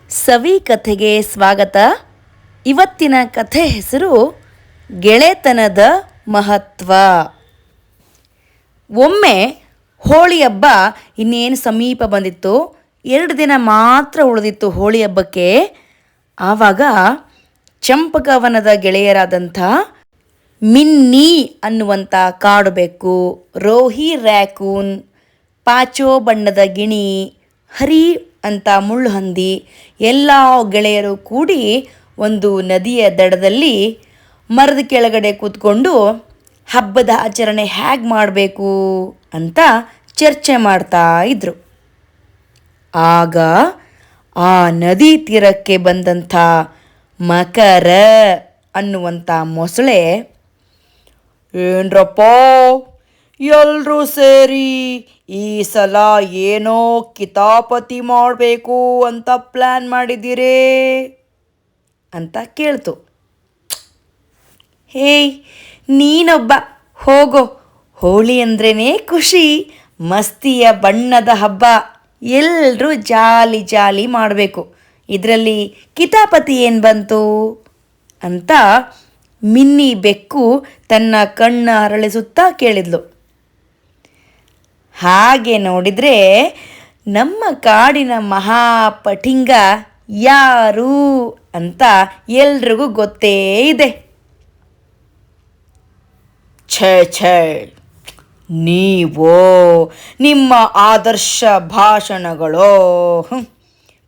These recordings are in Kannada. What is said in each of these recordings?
ಸವಿ ಕಥೆಗೆ ಸ್ವಾಗತ. ಇವತ್ತಿನ ಕಥೆ ಹೆಸರು ಗೆಳೆತನದ ಮಹತ್ವ. ಒಮ್ಮೆ ಹೋಳಿ ಹಬ್ಬ ಇನ್ನೇನು ಸಮೀಪ ಬಂದಿತ್ತು. 2 ದಿನ ಮಾತ್ರ ಉಳಿದಿತ್ತು ಹೋಳಿ ಹಬ್ಬಕ್ಕೆ. ಆವಾಗ ಚಂಪಕವನದ ಗೆಳೆಯರಾದಂಥ ಮಿನ್ನಿ ಅನ್ನುವಂಥ ಕಾಡು ಬೆಕ್ಕು, ರೋಹಿ ರ್ಯಾಕೂನ್, ಪಾಚೋ ಬಣ್ಣದ ಗಿಣಿ, ಹರಿ ಅಂತ ಮುಳ್ಳುಹಂದಿ ಎಲ್ಲ ಗೆಳೆಯರು ಕೂಡಿ ಒಂದು ನದಿಯ ದಡದಲ್ಲಿ ಮರದ ಕೆಳಗಡೆ ಕೂತ್ಕೊಂಡು ಹಬ್ಬದ ಆಚರಣೆ ಹೇಗೆ ಮಾಡಬೇಕು ಅಂತ ಚರ್ಚೆ ಮಾಡ್ತಾ ಇದ್ರು. ಆಗ ಆ ನದಿ ತೀರಕ್ಕೆ ಬಂದಂಥ ಮಕರ ಅನ್ನುವಂಥ ಮೊಸಳೆ, ಏನ್ರಪ್ಪ ಎಲ್ಲರೂ ಸೇರಿ ಈ ಸಲ ಏನೋ ಕಿತಾಪತಿ ಮಾಡಬೇಕು ಅಂತ ಪ್ಲ್ಯಾನ್ ಮಾಡಿದ್ದೀರೇ ಅಂತ ಕೇಳ್ತು. ಹೇಯ್, ನೀನೊಬ್ಬ ಹೋಗೋ, ಹೋಳಿ ಅಂದ್ರೇ ಖುಷಿ, ಮಸ್ತಿಯ ಬಣ್ಣದ ಹಬ್ಬ, ಎಲ್ಲರೂ ಜಾಲಿ ಜಾಲಿ ಮಾಡಬೇಕು, ಇದರಲ್ಲಿ ಕಿತಾಪತಿ ಏನು ಬಂತು ಅಂತ ಮಿನ್ನಿ ಬೆಕ್ಕು ತನ್ನ ಕಣ್ಣು ಅರಳಿಸುತ್ತಾ ಕೇಳಿದ್ಲು. ಹಾಗೆ ನೋಡಿದರೆ ನಮ್ಮ ಕಾಡಿನ ಮಹಾಪಟಿಂಗ ಯಾರು ಅಂತ ಎಲ್ರಿಗೂ ಗೊತ್ತೇ ಇದೆ. ಛೇ ಛೇ, ನೀವು ನಿಮ್ಮ ಆದರ್ಶ ಭಾಷಣಗಳು,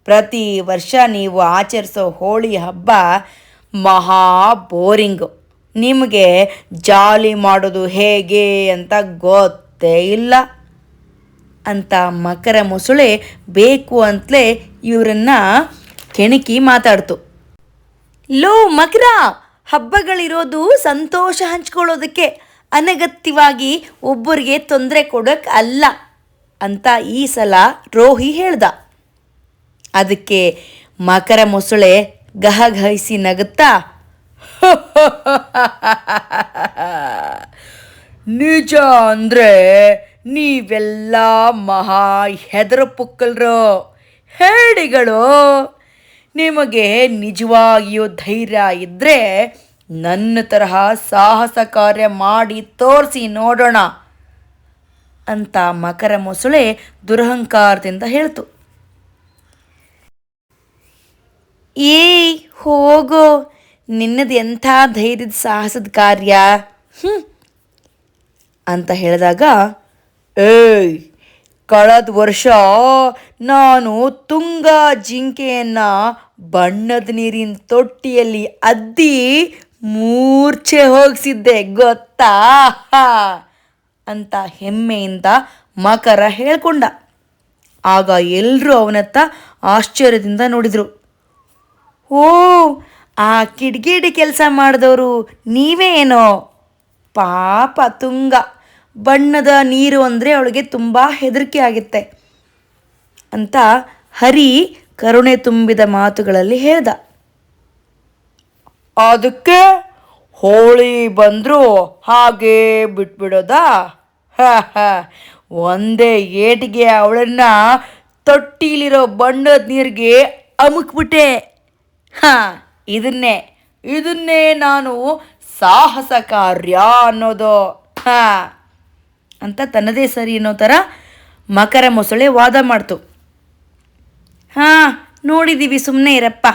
ಪ್ರತಿ ವರ್ಷ ನೀವು ಆಚರಿಸೋ ಹೋಳಿ ಹಬ್ಬ ಮಹಾ ಬೋರಿಂಗು, ನಿಮಗೆ ಜಾಲಿ ಮಾಡೋದು ಹೇಗೆ ಅಂತ ಗೊತ್ತೇ ಇಲ್ಲ ಅಂತ ಮಕರ ಮೊಸಳೆ ಬೇಕು ಅಂತಲೇ ಇವರನ್ನು ಕೆಣಕಿ ಮಾತಾಡ್ತು. ಲೋ ಮಕರ, ಹಬ್ಬಗಳಿರೋದು ಸಂತೋಷ ಹಂಚ್ಕೊಳ್ಳೋದಕ್ಕೆ, ಅನಗತ್ಯವಾಗಿ ಒಬ್ಬರಿಗೆ ತೊಂದರೆ ಕೊಡೋಕ್ಕೆ ಅಲ್ಲ ಅಂತ ಈ ಸಲ ರೋಹಿ ಹೇಳ್ದ. ಅದಕ್ಕೆ ಮಕರ ಮೊಸಳೆ ಗಹಗಹಿಸಿ ನಗುತ್ತಾ, ನಿಜ ಅಂದರೆ ನೀವೆಲ್ಲ ಮಹಾ ಹೆದರ ಪುಕ್ಕಲ್ರು, ಹೇಡಿಗಳು. ನಿಮಗೆ ನಿಜವಾಗಿಯೂ ಧೈರ್ಯ ಇದ್ದರೆ ನನ್ನ ತರಹ ಸಾಹಸ ಕಾರ್ಯ ಮಾಡಿ ತೋರಿಸಿ ನೋಡೋಣ ಅಂತ ಮಕರ ಮೊಸಳೆ ದುರಹಂಕಾರದಿಂದ ಹೇಳ್ತು. ಏಯ್ ಹೋಗೋ, ನಿನ್ನದು ಎಂಥ ಧೈರ್ಯದ ಸಾಹಸದ ಕಾರ್ಯ ಅಂತ ಹೇಳಿದಾಗ, ಏಯ್, ಕಳೆದ ವರ್ಷ ನಾನು ತುಂಗಾ ಜಿಂಕೆಯನ್ನು ಬಣ್ಣದ ನೀರಿನ ತೊಟ್ಟಿಯಲ್ಲಿ ಅದ್ದಿ ಮೂರ್ಛೆ ಹೋಗಿಸಿದ್ದೆ ಗೊತ್ತಾ ಅಂತ ಹೆಮ್ಮೆಯಿಂದ ಮಕರ ಹೇಳ್ಕೊಂಡ. ಆಗ ಎಲ್ಲರೂ ಅವನತ್ತ ಆಶ್ಚರ್ಯದಿಂದ ನೋಡಿದರು. ಓ, ಆ ಕಿಡಿಗೇಡಿ ಕೆಲಸ ಮಾಡಿದವರು ನೀವೇ ಏನೋ? ಪಾಪ ತುಂಗ, ಬಣ್ಣದ ನೀರು ಅಂದರೆ ಅವಳಿಗೆ ತುಂಬ ಹೆದರಿಕೆ ಆಗುತ್ತೆ ಅಂತ ಹರಿ ಕರುಣೆ ತುಂಬಿದ ಮಾತುಗಳಲ್ಲಿ ಹೇಳ್ದ. ಅದಕ್ಕೆ ಹೋಳಿ ಬಂದರೂ ಹಾಗೇ ಬಿಟ್ಬಿಡೋದಾ? ಒಂದೇ ಏಟಿಗೆ ಅವಳನ್ನು ತೊಟ್ಟಿಲಿರೋ ಬಣ್ಣದ ನೀರಿಗೆ ಅಮುಕ್ಬಿಟ್ಟೆ. ಇದನ್ನೇ ನಾನು ಸಾಹಸ ಕಾರ್ಯ ಅನ್ನೋದು ಅಂತ ತನ್ನದೇ ಸರಿ ಅನ್ನೋ ಥರ ಮಕರ ಮೊಸಳೆ ವಾದ ಮಾಡ್ತು. ನೋಡಿದ್ದೀವಿ, ಸುಮ್ಮನೆ ಇರಪ್ಪ,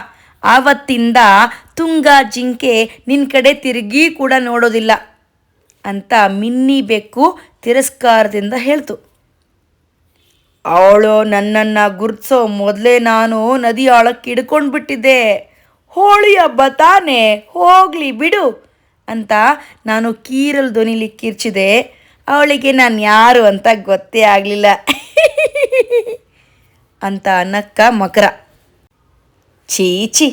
ಆವತ್ತಿಂದ ತುಂಗಾ ಜಿಂಕೆ ನಿನ್ನ ಕಡೆ ತಿರುಗಿ ಕೂಡ ನೋಡೋದಿಲ್ಲ ಅಂತ ಮಿನ್ನಿ ಬೆಕ್ಕು ತಿರಸ್ಕಾರದಿಂದ ಹೇಳ್ತು. ಅವಳು ನನ್ನನ್ನು ಗುರುತಿಸೋ ಮೊದಲೇ ನಾನು ನದಿ ಆಳಕ್ಕೆ ಹಿಡ್ಕೊಂಡು ಬಿಟ್ಟಿದ್ದೆ. ಹೋಳಿ ಹಬ್ಬ ತಾನೇ, ಹೋಗಲಿ ಬಿಡು ಅಂತ ನಾನು ಕೀರಲ್ ಧ್ವನಿಲಿ ಕಿರ್ಚಿದೆ. ಅವಳಿಗೆ ನಾನು ಯಾರು ಅಂತ ಗೊತ್ತೇ ಆಗಲಿಲ್ಲ ಅಂತ ನಕ್ಕ ಮಕರ. ಚೀಚಿ,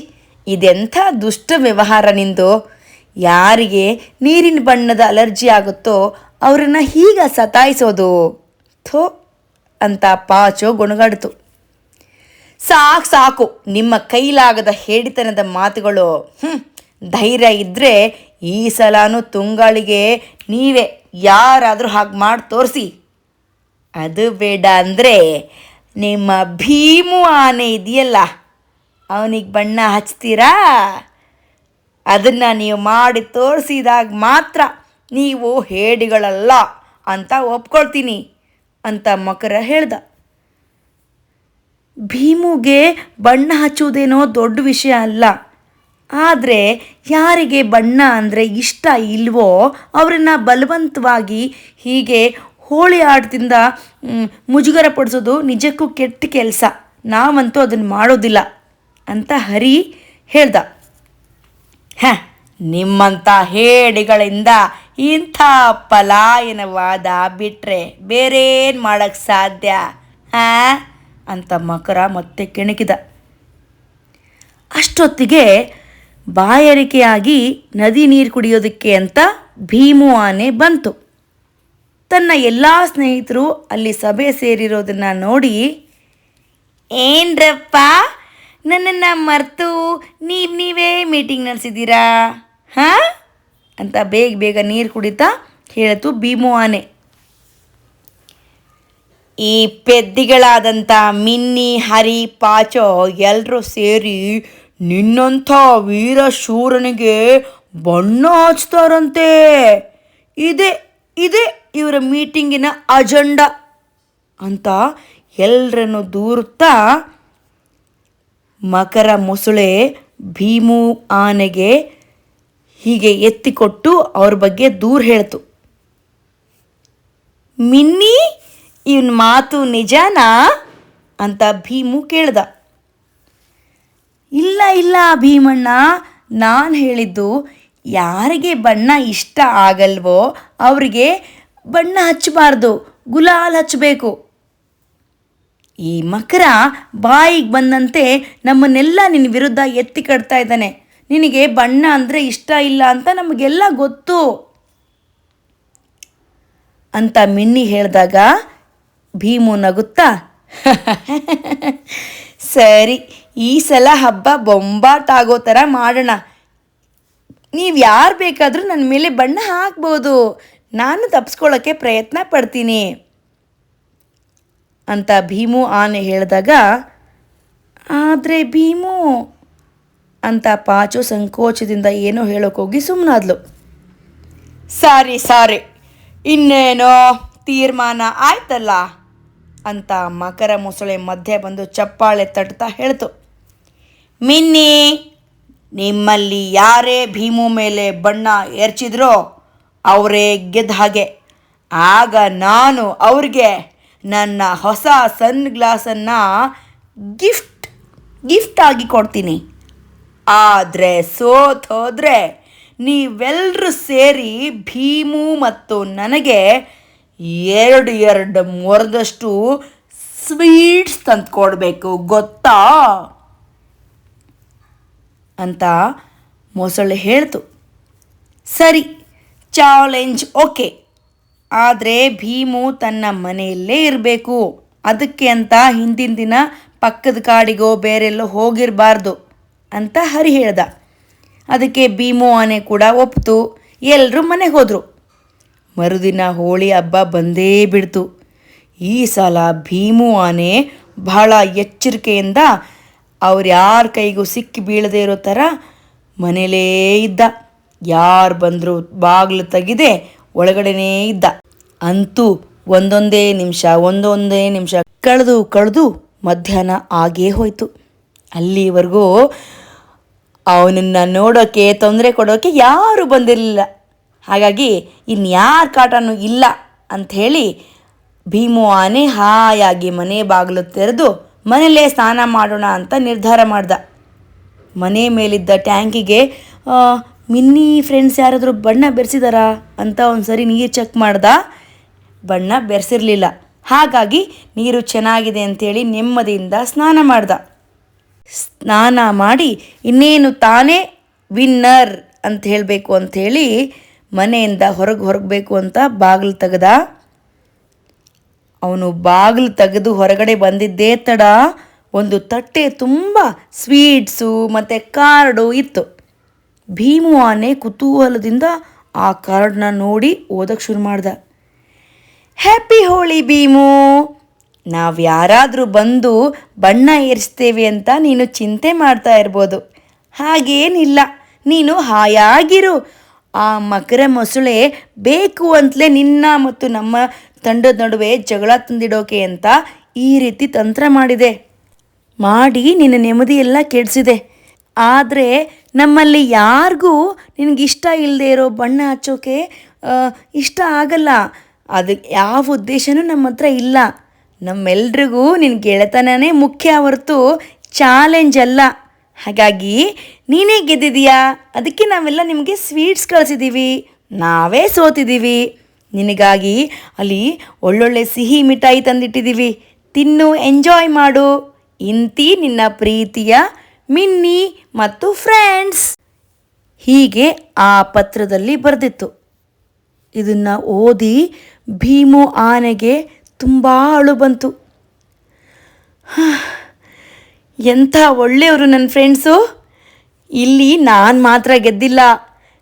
ಇದೆಂಥ ದುಷ್ಟ ವ್ಯವಹಾರ ನಿಂದು. ಯಾರಿಗೆ ನೀರಿನ ಬಣ್ಣದ ಅಲರ್ಜಿ ಆಗುತ್ತೋ ಅವರನ್ನು ಹೀಗೆ ಸತಾಯಿಸೋದು, ಥೋ ಅಂತ ಪಾಚೋ ಗೊಣಗಾಡ್ತು. ಸಾಕು, ನಿಮ್ಮ ಕೈಲಾಗದ ಹೇಡಿತನದ ಮಾತುಗಳು. ಧೈರ್ಯ ಇದ್ದರೆ ಈ ಸಲನೂ ತುಂಗಾಳಿಗೆ ನೀವೇ ಯಾರಾದರೂ ಹಾಗೆ ಮಾಡಿ ತೋರಿಸಿ. ಅದು ಬೇಡ ಅಂದರೆ ನಿಮ್ಮ ಭೀಮು ಆನೆ ಇದೆಯಲ್ಲ ಅವನಿಗೆ ಬಣ್ಣ ಹಚ್ತೀರಾ? ಅದನ್ನು ನೀವು ಮಾಡಿ ತೋರಿಸಿದಾಗ ಮಾತ್ರ ನೀವು ಹೇಡಿಗಳಲ್ಲ ಅಂತ ಒಪ್ಕೊಳ್ತೀನಿ ಅಂತ ಮಕರ ಹೇಳ್ದ. ಭೀಮುಗೆ ಬಣ್ಣ ಹಚ್ಚುವುದೇನೋ ದೊಡ್ಡ ವಿಷಯ ಅಲ್ಲ. ಆದರೆ ಯಾರಿಗೆ ಬಣ್ಣ ಅಂದರೆ ಇಷ್ಟ ಇಲ್ವೋ ಅವರನ್ನು ಬಲವಂತವಾಗಿ ಹೀಗೆ ಹೋಳಿ ಆಟದಿಂದ ಮುಜುಗರ ಪಡಿಸೋದು ನಿಜಕ್ಕೂ ಕೆಟ್ಟ ಕೆಲಸ. ನಾವಂತೂ ಅದನ್ನು ಮಾಡೋದಿಲ್ಲ ಅಂತ ಹರಿ ಹೇಳ್ದ. ನಿಮ್ಮಂಥ ಹೇಡಿಗಳಿಂದ ಇಂಥ ಪಲಾಯನವಾದ ಬಿಟ್ಟರೆ ಬೇರೇನು ಮಾಡೋಕ್ಕೆ ಸಾಧ್ಯ ಅಂತ ಮಕರ ಮತ್ತೆ ಕೆಣಕಿದ. ಅಷ್ಟೊತ್ತಿಗೆ ಬಾಯಾರಿಕೆಯಾಗಿ ನದಿ ನೀರು ಕುಡಿಯೋದಕ್ಕೆ ಅಂತ ಭೀಮು ಆನೆ ಬಂತು. ತನ್ನ ಎಲ್ಲ ಸ್ನೇಹಿತರು ಅಲ್ಲಿ ಸಭೆ ಸೇರಿರೋದನ್ನು ನೋಡಿ, ಏನ್ರಪ್ಪ ನನ್ನನ್ನು ಮರೆತು ನೀವೇ ಮೀಟಿಂಗ್ ನಡೆಸಿದ್ದೀರಾ ಅಂತ ಬೇಗ ಬೇಗ ನೀರು ಕುಡಿತಾ ಹೇಳಿತು ಭೀಮು ಆನೆ. ಈ ಪೆದ್ದಿಗಳಾದಂಥ ಮಿನ್ನಿ, ಹರಿ, ಪಾಚೋ ಎಲ್ಲರೂ ಸೇರಿ ನಿನ್ನಂಥ ವೀರಶೂರನಿಗೆ ಬಣ್ಣ ಹಚ್ತಾರಂತೆ. ಇದೇ ಇವರ ಮೀಟಿಂಗಿನ ಅಜೆಂಡಾ ಅಂತ ಎಲ್ಲರನ್ನು ದೂರುತ್ತಾ ಮಕರ ಮೊಸಳೆ ಭೀಮು ಆನೆಗೆ ಹೀಗೆ ಎತ್ತಿಕೊಟ್ಟು ಅವ್ರ ಬಗ್ಗೆ ದೂರ ಹೇಳ್ತು. ಮಿನ್ನಿ, ಇವನ ಮಾತು ನಿಜನಾ ಅಂತ ಭೀಮು ಕೇಳ್ದ. ಇಲ್ಲ ಭೀಮಣ್ಣ, ನಾನು ಹೇಳಿದ್ದು ಯಾರಿಗೆ ಬಣ್ಣ ಇಷ್ಟ ಆಗಲ್ವೋ ಅವರಿಗೆ ಬಣ್ಣ ಹಚ್ಚಬಾರ್ದು, ಗುಲಾಲ್ ಹಚ್ಚಬೇಕು. ಈ ಮಕರ ಬಾಯಿಗೆ ಬಂದಂತೆ ನಮ್ಮನ್ನೆಲ್ಲ ನಿನ್ನ ವಿರುದ್ಧ ಎತ್ತಿ ಕಟ್ತಾ ಇದ್ದಾನೆ. ನಿನಗೆ ಬಣ್ಣ ಅಂದರೆ ಇಷ್ಟ ಇಲ್ಲ ಅಂತ ನಮಗೆಲ್ಲ ಗೊತ್ತು ಅಂತ ಮಿನ್ನಿ ಹೇಳಿದಾಗ ಭೀಮು ನಗುತ್ತಾ, ಸರಿ, ಈ ಸಲ ಹಬ್ಬ ಬೊಂಬಾಟಾಗೋ ಥರ ಮಾಡೋಣ. ನೀವು ಯಾರು ಬೇಕಾದರೂ ನನ್ನ ಮೇಲೆ ಬಣ್ಣ ಹಾಕ್ಬೋದು, ನಾನು ತಪ್ಪಿಸ್ಕೊಳ್ಳೋಕ್ಕೆ ಪ್ರಯತ್ನ ಪಡ್ತೀನಿ ಅಂತ ಭೀಮು ಆನೆ ಹೇಳಿದಾಗ, ಆದರೆ ಭೀಮು ಅಂತ ಪಾಚು ಸಂಕೋಚದಿಂದ ಏನೋ ಹೇಳೋಕ್ಕೋಗಿ ಸುಮ್ಮನಾದ್ಲು. ಸಾರಿ, ಇನ್ನೇನೋ ತೀರ್ಮಾನ ಆಯ್ತಲ್ಲ ಅಂತ ಮಕರ ಮೊಸಳೆ ಮಧ್ಯೆ ಬಂದು ಚಪ್ಪಾಳೆ ತಟ್ತಾ ಹೇಳ್ತು. ಮಿನ್ನಿ, ನಿಮ್ಮಲ್ಲಿ ಯಾರೇ ಭೀಮು ಮೇಲೆ ಬಣ್ಣ ಎರಚಿದ್ರೋ ಅವರೇ ಗೆದ್ದ ಹಾಗೆ. ಆಗ ನಾನು ಅವ್ರಿಗೆ ನನ್ನ ಹೊಸ ಸನ್ ಗ್ಲಾಸನ್ನು ಗಿಫ್ಟ್ ಆಗಿ ಕೊಡ್ತೀನಿ. ಆದರೆ ಸೋತೋದ್ರೆ ನೀವೆಲ್ಲರೂ ಸೇರಿ ಭೀಮು ಮತ್ತು ನನಗೆ ಎರಡು ಮೊರದಷ್ಟು ಸ್ವೀಟ್ಸ್ ತಂದು ಕೊಡಬೇಕು, ಗೊತ್ತಾ ಅಂತ ಮೊಸಳೆ ಹೇಳ್ತು. ಸರಿ, ಚಾಲೆಂಜ್ ಓಕೆ, ಆದರೆ ಭೀಮು ತನ್ನ ಮನೆಯಲ್ಲೇ ಇರಬೇಕು. ಅದಕ್ಕೆ ಅಂತ ಹಿಂದಿನ ದಿನ ಪಕ್ಕದ ಕಾಡಿಗೋ ಬೇರೆಲ್ಲೋ ಹೋಗಿರಬಾರ್ದು ಅಂತ ಹರಿ ಹೇಳ್ದ. ಅದಕ್ಕೆ ಭೀಮು ಆನೆ ಕೂಡ ಒಪ್ತು. ಎಲ್ಲರೂ ಮನೆಗೆ ಹೋದರು. ಮರುದಿನ ಹೋಳಿ ಹಬ್ಬ ಬಂದೇ ಬಿಡ್ತು. ಈ ಸಲ ಭೀಮು ಆನೆ ಬಹಳ ಎಚ್ಚರಿಕೆಯಿಂದ ಅವ್ರು ಯಾರ ಕೈಗೂ ಸಿಕ್ಕಿ ಬೀಳದೇ ಇರೋ ಥರ ಮನೇಲೇ ಇದ್ದ. ಯಾರು ಬಂದರೂ ಬಾಗಿಲು ತೆಗೆದೇ ಒಳಗಡೆನೇ ಇದ್ದ. ಅಂತೂ ಒಂದೊಂದೇ ನಿಮಿಷ ಕಳೆದು ಮಧ್ಯಾಹ್ನ ಆಗೇ ಹೋಯಿತು. ಅಲ್ಲಿವರೆಗೂ ಅವನನ್ನು ನೋಡೋಕ್ಕೆ, ತೊಂದರೆ ಕೊಡೋಕ್ಕೆ ಯಾರೂ ಬಂದಿರಲಿಲ್ಲ. ಹಾಗಾಗಿ ಇನ್ಯಾರ ಕಾಟನೂ ಇಲ್ಲ ಅಂಥೇಳಿ ಭೀಮು ಆನೆ ಹಾಯಾಗಿ ಮನೆ ಬಾಗಿಲು ತೆರೆದು ಮನೆಯಲ್ಲೇ ಸ್ನಾನ ಮಾಡೋಣ ಅಂತ ನಿರ್ಧಾರ ಮಾಡ್ದ. ಮನೆ ಮೇಲಿದ್ದ ಟ್ಯಾಂಕಿಗೆ ಮಿನ್ನಿ ಫ್ರೆಂಡ್ಸ್ ಯಾರಾದರೂ ಬಣ್ಣ ಬೆರೆಸಿದಾರಾ ಅಂತ ಒಂದು ಸರಿ ನೀರು ಚೆಕ್ ಮಾಡ್ದ. ಬಣ್ಣ ಬೆರೆಸಿರಲಿಲ್ಲ. ಹಾಗಾಗಿ ನೀರು ಚೆನ್ನಾಗಿದೆ ಅಂಥೇಳಿ ನೆಮ್ಮದಿಯಿಂದ ಸ್ನಾನ ಮಾಡ್ದ. ಸ್ನಾನ ಮಾಡಿ ಇನ್ನೇನು ತಾನೇ ವಿನ್ನರ್ ಅಂತ ಹೇಳಬೇಕು ಅಂಥೇಳಿ ಮನೆಯಿಂದ ಹೊರಗಬೇಕು ಅಂತ ಬಾಗಿಲು ತೆಗೆದ. ಅವನು ಬಾಗಿಲು ತೆಗೆದು ಹೊರಗಡೆ ಬಂದಿದ್ದೇ ತಡ ಒಂದು ತಟ್ಟೆ ತುಂಬ ಸ್ವೀಟ್ಸು ಮತ್ತು ಕಾರ್ಡು ಇತ್ತು. ಭೀಮು ಆನೆ ಕುತೂಹಲದಿಂದ ಆ ಕಾರ್ಡನ್ನ ನೋಡಿ ಓದಕ್ಕೆ ಶುರು ಮಾಡ್ದ. ಹ್ಯಾಪಿ ಹೋಳಿ ಭೀಮು, ನಾವು ಯಾರಾದರೂ ಬಂದು ಬಣ್ಣ ಏರಿಸ್ತೇವೆ ಅಂತ ನೀನು ಚಿಂತೆ ಮಾಡ್ತಾ ಇರ್ಬೋದು. ಹಾಗೇನಿಲ್ಲ, ನೀನು ಹಾಯಾಗಿರು. ಆ ಮಕರ ಮೊಸಳೆ ಬೇಕು ಅಂತಲೇ ನಿನ್ನ ಮತ್ತು ನಮ್ಮ ತಂಡದ ನಡುವೆ ಜಗಳ ತಂದಿಡೋಕೆ ಅಂತ ಈ ರೀತಿ ತಂತ್ರ ಮಾಡಿ ನಿನ್ನ ನೆಮ್ಮದಿಯೆಲ್ಲ ಕೆಡಿಸಿದೆ. ಆದರೆ ನಮ್ಮಲ್ಲಿ ಯಾರಿಗೂ ನಿನಗಿಷ್ಟ ಇಲ್ಲದೆ ಇರೋ ಬಣ್ಣ ಹಚ್ಚೋಕೆ ಇಷ್ಟ ಆಗಲ್ಲ. ಅದಕ್ಕೆ ಯಾವ ಉದ್ದೇಶನೂ ನಮ್ಮ ಹತ್ರ ಇಲ್ಲ. ನಮ್ಮೆಲ್ರಿಗೂ ನಿನ್ನ ಗೆಳೆತನನೇ ಮುಖ್ಯ ಹೊರತು ಚಾಲೆಂಜ್ ಅಲ್ಲ. ಹಾಗಾಗಿ ನೀನೇ ಗೆದ್ದಿದೀಯಾ, ಅದಕ್ಕೆ ನಾವೆಲ್ಲ ನಿಮಗೆ ಸ್ವೀಟ್ಸ್ ಕಳಿಸಿದ್ದೀವಿ. ನಾವೇ ಸೋತಿದ್ದೀವಿ. ನಿನಗಾಗಿ ಅಲ್ಲಿ ಒಳ್ಳೊಳ್ಳೆ ಸಿಹಿ ಮಿಠಾಯಿ ತಂದಿಟ್ಟಿದ್ದೀವಿ. ತಿನ್ನು, ಎಂಜಾಯ್ ಮಾಡು. ಇಂತಿ ನಿನ್ನ ಪ್ರೀತಿಯ ಮಿನ್ನಿ ಮತ್ತು ಫ್ರೆಂಡ್ಸ್. ಹೀಗೆ ಆ ಪತ್ರದಲ್ಲಿ ಬರೆದಿತ್ತು. ಇದನ್ನು ಓದಿ ಭೀಮು ಆನೆಗೆ ತುಂಬ ಅಳು ಬಂತು. ಎಂಥ ಒಳ್ಳೆಯವರು ನನ್ನ ಫ್ರೆಂಡ್ಸು. ಇಲ್ಲಿ ನಾನು ಮಾತ್ರ ಗೆದ್ದಿಲ್ಲ,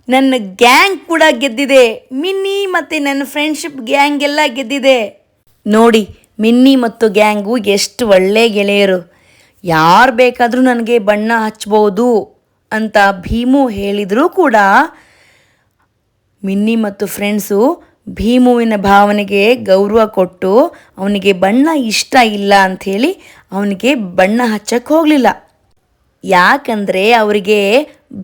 ನನ್ನ ಗ್ಯಾಂಗ್ ಕೂಡ ಗೆದ್ದಿದೆ. ಮಿನ್ನಿ ಮತ್ತು ನನ್ನ ಫ್ರೆಂಡ್ಶಿಪ್ ಗ್ಯಾಂಗ್ ಎಲ್ಲ ಗೆದ್ದಿದೆ. ನೋಡಿ, ಮಿನ್ನಿ ಮತ್ತು ಗ್ಯಾಂಗು ಎಷ್ಟು ಒಳ್ಳೆ ಗೆಳೆಯರು. ಯಾರು ಬೇಕಾದರೂ ನನಗೆ ಬಣ್ಣ ಹಚ್ಬೋದು ಅಂತ ಭೀಮು ಹೇಳಿದರೂ ಕೂಡ ಮಿನ್ನಿ ಮತ್ತು ಫ್ರೆಂಡ್ಸು ಭೀಮುವಿನ ಭಾವನೆಗೆ ಗೌರವ ಕೊಟ್ಟು ಅವನಿಗೆ ಬಣ್ಣ ಇಷ್ಟ ಇಲ್ಲ ಅಂಥೇಳಿ ಅವನಿಗೆ ಬಣ್ಣ ಹಚ್ಚಕ್ಕೆ ಹೋಗಲಿಲ್ಲ. ಯಾಕಂದರೆ ಅವರಿಗೆ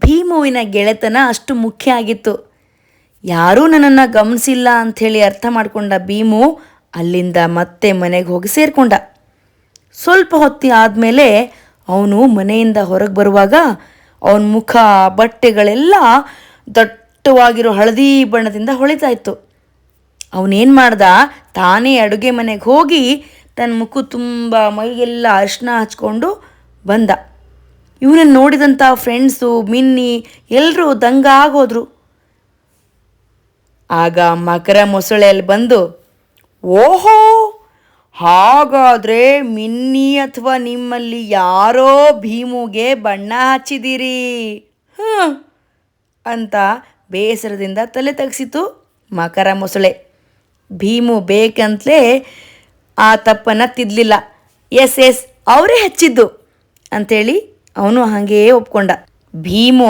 ಭೀಮುವಿನ ಗೆಳೆತನ ಅಷ್ಟು ಮುಖ್ಯ ಆಗಿತ್ತು. ಯಾರೂ ನನ್ನನ್ನು ಗಮನಿಸಿಲ್ಲ ಅಂಥೇಳಿ ಅರ್ಥ ಮಾಡಿಕೊಂಡ ಭೀಮು ಅಲ್ಲಿಂದ ಮತ್ತೆ ಮನೆಗೆ ಹೋಗಿ ಸೇರಿಕೊಂಡ. ಸ್ವಲ್ಪ ಹೊತ್ತು ಆದಮೇಲೆ ಅವನು ಮನೆಯಿಂದ ಹೊರಗೆ ಬರುವಾಗ ಅವನ ಮುಖ ಬಟ್ಟೆಗಳೆಲ್ಲ ದಟ್ಟವಾಗಿರೋ ಹಳದಿ ಬಣ್ಣದಿಂದ ಹೊಳಿತಾ ಇತ್ತು. ಅವನೇನು ಮಾಡ್ದ, ತಾನೇ ಅಡುಗೆ ಮನೆಗೆ ಹೋಗಿ ತನ್ನ ಮುಖ ತುಂಬ ಮೈಗೆಲ್ಲ ಅರಿಶಿನ ಹಚ್ಕೊಂಡು ಬಂದ. ಇವನನ್ನು ನೋಡಿದಂಥ ಫ್ರೆಂಡ್ಸು, ಮಿನ್ನಿ ಎಲ್ಲರೂ ದಂಗಾಗೋದ್ರು. ಆಗ ಮಕರ ಮೊಸಳೆಯಲ್ಲಿ ಬಂದು, ಓಹೋ, ಹಾಗಾದರೆ ಮಿನ್ನಿ ಅಥವಾ ನಿಮ್ಮಲ್ಲಿ ಯಾರೋ ಭೀಮುಗೆ ಬಣ್ಣ ಹಚ್ಚಿದ್ದೀರಿ ಅಂತ ಬೇಸರದಿಂದ ತಲೆ ತಗ್ಸಿತು ಮಕರ ಮೊಸಳೆ. ಭೀಮು ಬೇಕಂತಲೇ ಆ ತಪ್ಪನ್ನು ತಿದ್ದಲಿಲ್ಲ. ಎಸ್ ಅವರೇ ಹಚ್ಚಿದ್ದು ಅಂಥೇಳಿ ಅವನು ಹಾಗೇ ಒಪ್ಕೊಂಡ. ಭೀಮು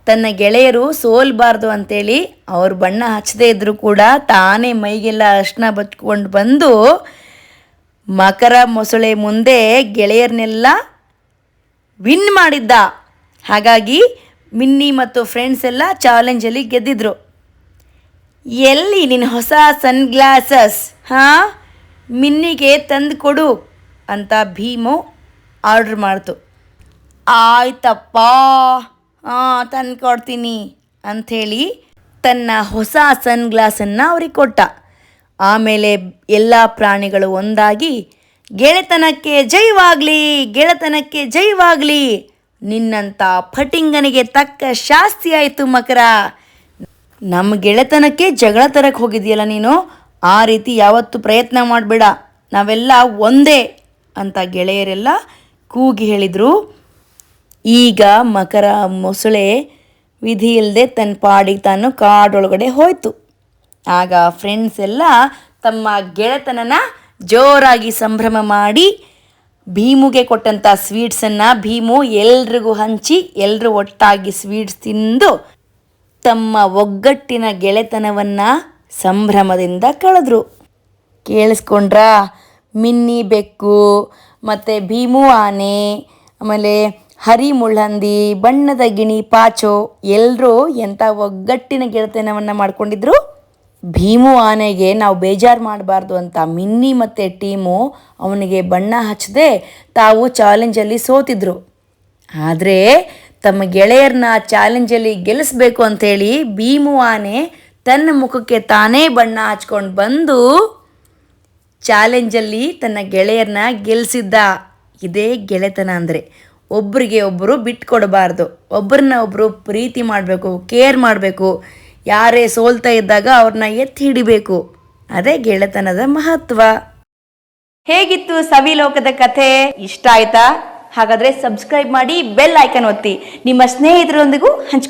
ತನ್ನ ಗೆಳೆಯರು ಸೋಲ್ಬಾರ್ದು ಅಂತೇಳಿ ಅವ್ರು ಬಣ್ಣ ಹಚ್ಚದೇ ಇದ್ದರೂ ಕೂಡ ತಾನೇ ಮೈಗೆಲ್ಲ ಅರಿಶಿನ ಬಚ್ಕೊಂಡು ಬಂದು ಮಕರ ಮೊಸಳೆ ಮುಂದೆ ಗೆಳೆಯರನ್ನೆಲ್ಲ ವಿನ್ ಮಾಡಿದ್ದ. ಹಾಗಾಗಿ ಮಿನ್ನಿ ಮತ್ತು ಫ್ರೆಂಡ್ಸ್ ಎಲ್ಲ ಚಾಲೆಂಜಲ್ಲಿ ಗೆದ್ದಿದ್ರು. ಎಲ್ಲಿ ನಿನ್ನ ಹೊಸ ಸನ್ಗ್ಲಾಸಸ್ ಮಿನ್ನಿಗೆ ತಂದು ಕೊಡು ಅಂತ ಭೀಮು ಆರ್ಡ್ರ್ ಮಾಡ್ತು. ಆಯ್ತಪ್ಪ, ತಂದು ಕೊಡ್ತೀನಿ ಅಂಥೇಳಿ ತನ್ನ ಹೊಸ ಸನ್ಗ್ಲಾಸನ್ನು ಅವ್ರಿಗೆ ಕೊಟ್ಟ. ಆಮೇಲೆ ಎಲ್ಲ ಪ್ರಾಣಿಗಳು ಒಂದಾಗಿ ಗೆಳೆತನಕ್ಕೆ ಜೈವಾಗಲಿ, ಗೆಳೆತನಕ್ಕೆ ಜೈವಾಗಲಿ, ನಿನ್ನಂಥ ಫಟಿಂಗನಿಗೆ ತಕ್ಕ ಶಾಸ್ತಿ ಆಯಿತು ಮಕರ. ನಮ್ಮ ಗೆಳೆತನಕ್ಕೆ ಜಗಳ ತರಕ್ಕೆ ಹೋಗಿದೆಯಲ್ಲ ನೀನು, ಆ ರೀತಿ ಯಾವತ್ತೂ ಪ್ರಯತ್ನ ಮಾಡಬೇಡ, ನಾವೆಲ್ಲ ಒಂದೇ ಅಂತ ಗೆಳೆಯರೆಲ್ಲ ಕೂಗಿ ಹೇಳಿದರು. ಈಗ ಮಕರ ಮೊಸಳೆ ವಿಧಿ ಇಲ್ಲದೆ ತನ್ನ ಪಾಡಿಗೆ ತಾನು ಕಾಡೊಳಗಡೆ ಹೋಯಿತು. ಆಗ ಫ್ರೆಂಡ್ಸ್ ಎಲ್ಲ ತಮ್ಮ ಗೆಳೆತನನ ಜೋರಾಗಿ ಸಂಭ್ರಮ ಮಾಡಿ ಭೀಮುಗೆ ಕೊಟ್ಟಂಥ ಸ್ವೀಟ್ಸನ್ನು ಭೀಮು ಎಲ್ರಿಗೂ ಹಂಚಿ ಎಲ್ಲರೂ ಒಟ್ಟಾಗಿ ಸ್ವೀಟ್ಸ್ ತಿಂದು ತಮ್ಮ ಒಗ್ಗಟ್ಟಿನ ಗೆಳೆತನವನ್ನು ಸಂಭ್ರಮದಿಂದ ಕಳೆದ್ರು. ಕೇಳಿಸ್ಕೊಂಡ್ರಾ? ಮಿನ್ನಿ ಬೆಕ್ಕು ಮತ್ತು ಭೀಮು ಆನೆ, ಆಮೇಲೆ ಹರಿ ಮುಳ್ಳಂದಿ, ಬಣ್ಣದ ಗಿಣಿ ಪಾಚೋ ಎಲ್ಲರೂ ಎಂಥ ಒಗ್ಗಟ್ಟಿನ ಗೆಳೆತನವನ್ನು ಮಾಡ್ಕೊಂಡಿದ್ರು. ಭೀಮು ಆನೆಗೆ ನಾವು ಬೇಜಾರು ಮಾಡಬಾರ್ದು ಅಂತ ಮಿನ್ನಿ ಮತ್ತು ಟೀಮು ಅವನಿಗೆ ಬಣ್ಣ ಹಚ್ಚದೆ ತಾವು ಚಾಲೆಂಜಲ್ಲಿ ಸೋತಿದ್ರು. ಆದರೆ ತಮ್ಮ ಗೆಳೆಯರನ್ನ ಚಾಲೆಂಜಲ್ಲಿ ಗೆಲ್ಲಿಸ್ಬೇಕು ಅಂಥೇಳಿ ಭೀಮು ಆನೆ ತನ್ನ ಮುಖಕ್ಕೆ ತಾನೇ ಬಣ್ಣ ಹಚ್ಕೊಂಡು ಬಂದು ಚಾಲೆಂಜಲ್ಲಿ ತನ್ನ ಗೆಳೆಯರನ್ನ ಗೆಲ್ಲಿಸಿದ್ದ. ಇದೇ ಗೆಳೆತನ ಅಂದರೆ. ಒಬ್ಬರಿಗೆ ಒಬ್ಬರು ಬಿಟ್ಕೊಡಬಾರ್ದು, ಒಬ್ಬರನ್ನ ಒಬ್ಬರು ಪ್ರೀತಿ ಮಾಡಬೇಕು, ಕೇರ್ ಮಾಡಬೇಕು. ಯಾರೇ ಸೋಲ್ತಾ ಇದ್ದಾಗ ಅವ್ರನ್ನ ಎತ್ತಿ ಹಿಡಿಬೇಕು. ಅದೇ ಗೆಳೆತನದ ಮಹತ್ವ. ಹೇಗಿತ್ತು ಸವಿಲೋಕದ ಕಥೆ? ಇಷ್ಟ ಆಯ್ತಾ? ಹಾಗಾದರೆ ಸಬ್ಸ್ಕ್ರೈಬ್ ಮಾಡಿ, ಬೆಲ್ ಐಕನ್ ಒತ್ತಿ, ನಿಮ್ಮ ಸ್ನೇಹಿತರೊಂದಿಗೂ ಹಂಚ್ಕೊಳ್ಳಿ.